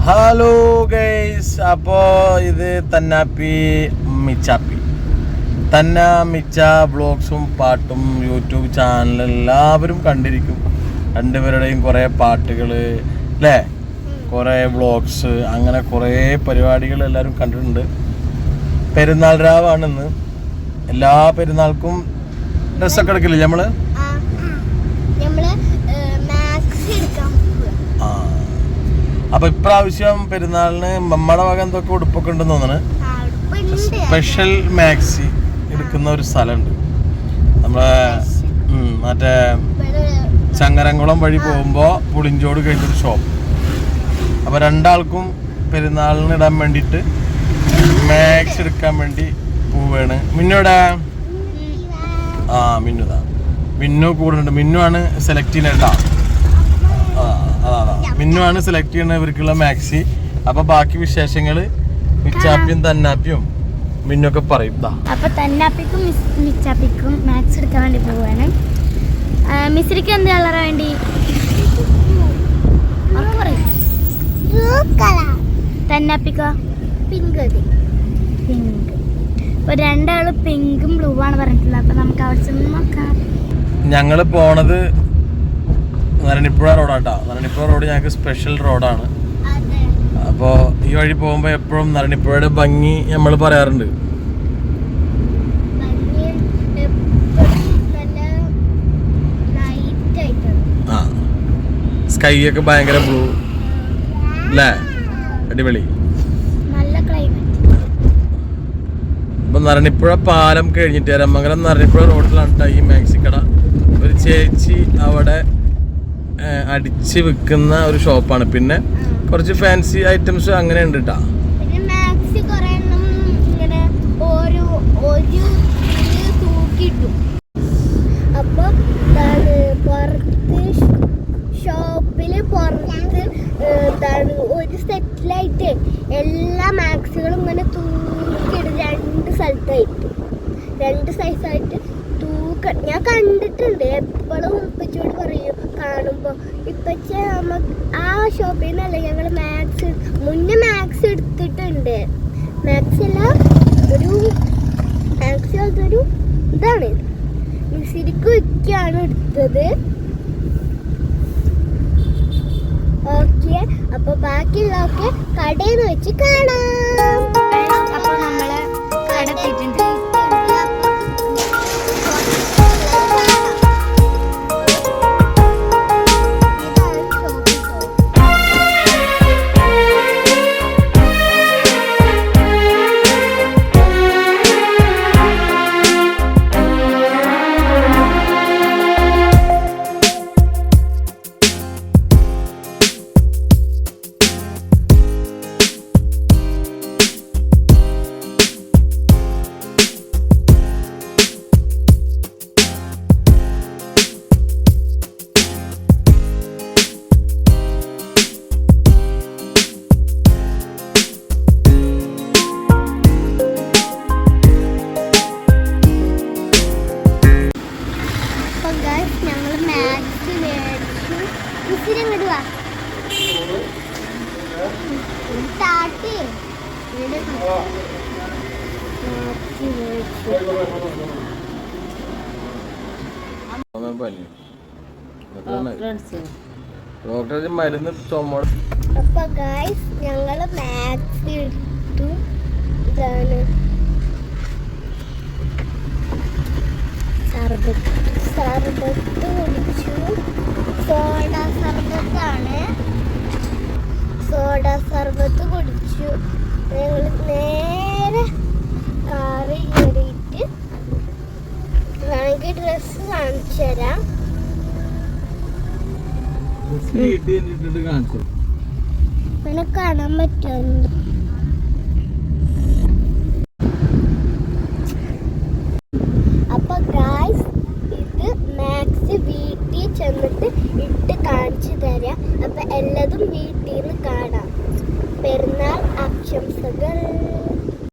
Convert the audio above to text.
Hello guys, അപ്പോൾ ഇത് തന്നാപ്പി മിച്ചാപ്പി മിച്ച വ്ളോഗ്സും പാട്ടും യൂട്യൂബ് ചാനൽ എല്ലാവരും കണ്ടിരിക്കും. രണ്ടുപേരുടെയും കുറേ പാട്ടുകൾ അല്ലേ, കുറേ വ്ളോഗ്സ്, അങ്ങനെ കുറേ പരിപാടികൾ എല്ലാവരും കണ്ടിട്ടുണ്ട്. പെരുന്നാൾ രാവാണെന്ന്. എല്ലാ പെരുന്നാൾക്കും ഡ്രസ്സൊക്കെ എടുക്കില്ലേ നമ്മള്? അപ്പൊ ഇപ്രാവശ്യം പെരുന്നാളിന് നമ്മുടെ വക എന്തൊക്കെ ഉടുപ്പൊക്കെ ഉണ്ടെന്ന് തോന്നണ്. സ്പെഷ്യൽ മാക്സി എടുക്കുന്ന ഒരു സ്ഥലമുണ്ട് നമ്മളെ മറ്റേ ചങ്ങരംകുളം വഴി പോകുമ്പോ പുളിഞ്ചോട് കഴിഞ്ഞൊരു ഷോപ്പ്. അപ്പൊ രണ്ടാൾക്കും പെരുന്നാളിന് ഇടാൻ വേണ്ടിട്ട് മാക്സ് എടുക്കാൻ വേണ്ടി പോവാണ്. മിന്നുടെ മിന്നുതാ, മിന്നു കൂടുന്നുണ്ട്. മിന്നു ആണ് സെലക്ട് ചെയ്യുന്നേട്ടാ. മിന്നു ആണ് സെലക്ട് ചെയ്യുന്ന ഇവർക്കുള്ള മാക്സി. അപ്പൊ ബാക്കി വിശേഷങ്ങള് മിച്ചാപ്പിയും തന്നാപ്പിയും മിന്നൊക്കെ പറയും. അപ്പൊ തന്നാപ്പിക്കും മിച്ചാപ്പിക്കും മാക്സ് എടുക്കാൻ വേണ്ടി പോവാണ്. മിസ്രിക്ക് എന്ത് കളറാ വേണ്ടി? തന്നാപ്പിക്കോ? പിങ്ക്. ഇപ്പൊ രണ്ടാള് പിങ്കും ബ്ലൂ ആണ് പറഞ്ഞിട്ടുള്ളത്. അപ്പൊ നമുക്ക് അവിടെ ചെന്ന് നോക്കാം. ഞങ്ങള് പോണത് നരണിപ്പുഴ റോഡാട്ടോ. നരണിപ്പുഴ റോഡ് ഞങ്ങൾക്ക് സ്പെഷ്യൽ റോഡാണ്. അപ്പോൾ ഈ വഴി പോകുമ്പോൾ എപ്പോഴും നരണിപ്പുഴയുടെ ഭംഗി നമ്മൾ പറയാറുണ്ട്. സ്കൈ ഒക്കെ ഭയങ്കര ബ്ലൂ അല്ലേ, അടിപൊളി. ഇപ്പൊ നരണിപ്പുഴ പാലം കഴിഞ്ഞിട്ട് എരമംഗലം നരണിപ്പുഴ റോഡിലാണ് ഈ മാക്സിക്കട. ഒരു ചേച്ചി അവിടെ അടിച്ച് വിൽക്കുന്ന ഒരു ഷോപ്പാണ്. പിന്നെ കുറച്ച് ഫാൻസി ഐറ്റംസ് അങ്ങനെ ഉണ്ട് കേട്ടോ. ഷോപ്പില് പുറത്ത് ഒരു സെറ്റിലായിട്ട് എല്ലാ മാക്സുകളും ഇങ്ങനെ തൂക്കിയിട്ട് രണ്ട് സൈസായിട്ട് ഞാൻ കണ്ടിട്ടുണ്ട്. എപ്പോഴും ഉപ്പച്ചോട് പറയും കാണുമ്പോ, ഇപ്പച്ച ആ ഷോപ്പിൽ നിന്നല്ല ഞങ്ങൾ മുന്നേ മാക്സ് എടുത്തിട്ടുണ്ട്. മാക്സ് അല്ല, അതൊരു ഇതാണ്, ശരിക്കും ഒക്കെയാണ് എടുത്തത്. ഓക്കെ, അപ്പൊ ബാക്കിയുള്ളതൊക്കെ കടയിൽ നിന്ന് വെച്ച് കാണാം. അപ്പൊ നമ്മള് കടത്തിട്ടുണ്ട്. മരുന്ന് ചുമ. അപ്പൊ ഗൈസ് ഞങ്ങള് മാക്സ് എടുത്തു. ഇതാണ് സർബത്ത് കുടിച്ചു. സോഡ സർബത്ത് കുടിച്ചു. ഞങ്ങൾ നേരെ കാറിൽ കയറിയിട്ട് വേണമെങ്കിൽ ഡ്രസ്സ് കാണിച്ചു തരാം. കാണാൻ പറ്റും.